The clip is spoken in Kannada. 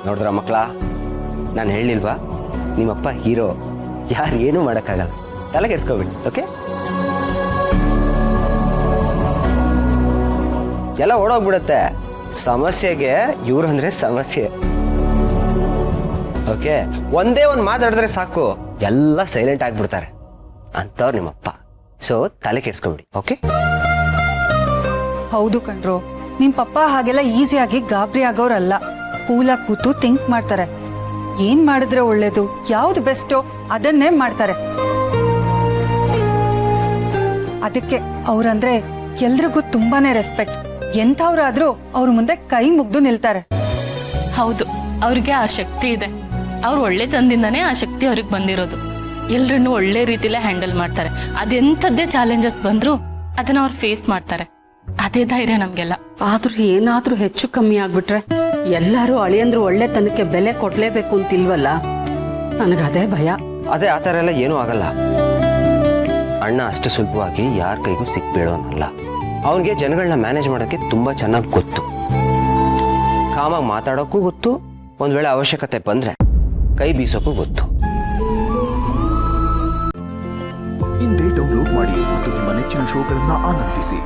ನೋಡಿದ್ರ ಮಕ್ಕಳ, ನಾನು ಹೇಳಿಲ್ವಾ ನಿಮ್ಮಪ್ಪ ಹೀರೋ, ಯಾರು ಏನೂ ಮಾಡೋಕ್ಕಾಗಲ್ಲ. ತಲೆ ಕೆಡ್ಸ್ಕೊಬಿಡಿ. ಓಕೆ, ಎಲ್ಲ ಓಡೋಗ್ಬಿಡುತ್ತೆ. ಸಮಸ್ಯೆಗೆ ಇವ್ರು ಅಂದ್ರೆ ಸಮಸ್ಯೆ. ಓಕೆ, ಒಂದೇ ಒಂದು ಮಾತಾಡಿದ್ರೆ ಸಾಕು, ಎಲ್ಲ ಸೈಲೆಂಟ್ ಆಗ್ಬಿಡ್ತಾರೆ ಅಂತವ್ರು ನಿಮ್ಮಪ್ಪ. ಸೊ ತಲೆ ಕೆಡ್ಸ್ಕೊಬಿಡಿ. ಓಕೆ, ಹೌದು ಕಣ್ರು, ನಿಮ್ ಪಪ್ಪ ಹಾಗೆಲ್ಲ ಈಸಿಯಾಗಿ ಗಾಬರಿ ಆಗೋರಲ್ಲ. ಕೂಲಾಗಿ ಕೂತು ಥಿಂಕ್ ಮಾಡ್ತಾರೆ. ಏನ್ ಮಾಡಿದ್ರೆ ಒಳ್ಳೇದು, ಯಾವ್ದು ಬೆಸ್ಟೋ ಅದನ್ನೇ ಮಾಡ್ತಾರೆ. ಅದಕ್ಕೆ ಅವ್ರಂದ್ರೆ ಎಲ್ರಿಗೂ ತುಂಬಾನೇ ರೆಸ್ಪೆಕ್ಟ್. ಎಂಥವ್ರಾದ್ರೂ ಅವ್ರ ಮುಂದೆ ಕೈ ಮುಗ್ದು ನಿಲ್ತಾರೆ. ಹೌದು, ಅವ್ರಿಗೆ ಆ ಶಕ್ತಿ ಇದೆ. ಅವ್ರು ಒಳ್ಳೆ ತಂದಿಂದಾನೇ ಆ ಶಕ್ತಿ ಅವ್ರಿಗೆ ಬಂದಿರೋದು. ಎಲ್ರನ್ನೂ ಒಳ್ಳೆ ರೀತಿಲೇ ಹ್ಯಾಂಡಲ್ ಮಾಡ್ತಾರೆ. ಅದೆಂಥದ್ದೇ ಚಾಲೆಂಜಸ್ ಬಂದ್ರು ಅದನ್ನ ಅವ್ರು ಫೇಸ್ ಮಾಡ್ತಾರೆ. ಅದೇ ಧೈರ್ಯ ನಮ್ಗೆಲ್ಲ. ಆದ್ರೂ ಏನಾದ್ರೂ ಹೆಚ್ಚು ಕಮ್ಮಿ ಆಗ್ಬಿಟ್ರೆ ಎಲ್ಲಾರು ಅಳಿಯಂದ್ರು ಒಳ್ಳೆತನಕ್ಕೆ ಬೆಲೆ ಕೊಡ್ಲೇಬೇಕು ಅಂತಿಲ್ವಲ್ಲ, ನನಗದೇ ಭಯ. ಅದೇ ಆ ಥರ ಎಲ್ಲ ಏನೂ ಆಗಲ್ಲ. ಅಣ್ಣ ಅಷ್ಟು ಸುಲಭವಾಗಿ ಯಾರ ಕೈಗೂ ಸಿಕ್ಬೀಳೋನಲ್ಲ. ಅವನಿಗೆ ಜನಗಳನ್ನ ಮ್ಯಾನೇಜ್ ಮಾಡೋಕ್ಕೆ ತುಂಬ ಚೆನ್ನಾಗಿ ಗೊತ್ತು. ಕಾಮಾಗಿ ಮಾತಾಡೋಕ್ಕೂ ಗೊತ್ತು, ಒಂದು ವೇಳೆ ಅವಶ್ಯಕತೆ ಬಂದರೆ ಕೈ ಬೀಸೋಕ್ಕೂ ಗೊತ್ತು. ಇಂದೇ ಡೌನ್ಲೋಡ್ ಮಾಡಿ ಮತ್ತು ನಿಮ್ಮ ನೆಚ್ಚಿನ ಶೋಗಳನ್ನು ಆನಂದಿಸಿ.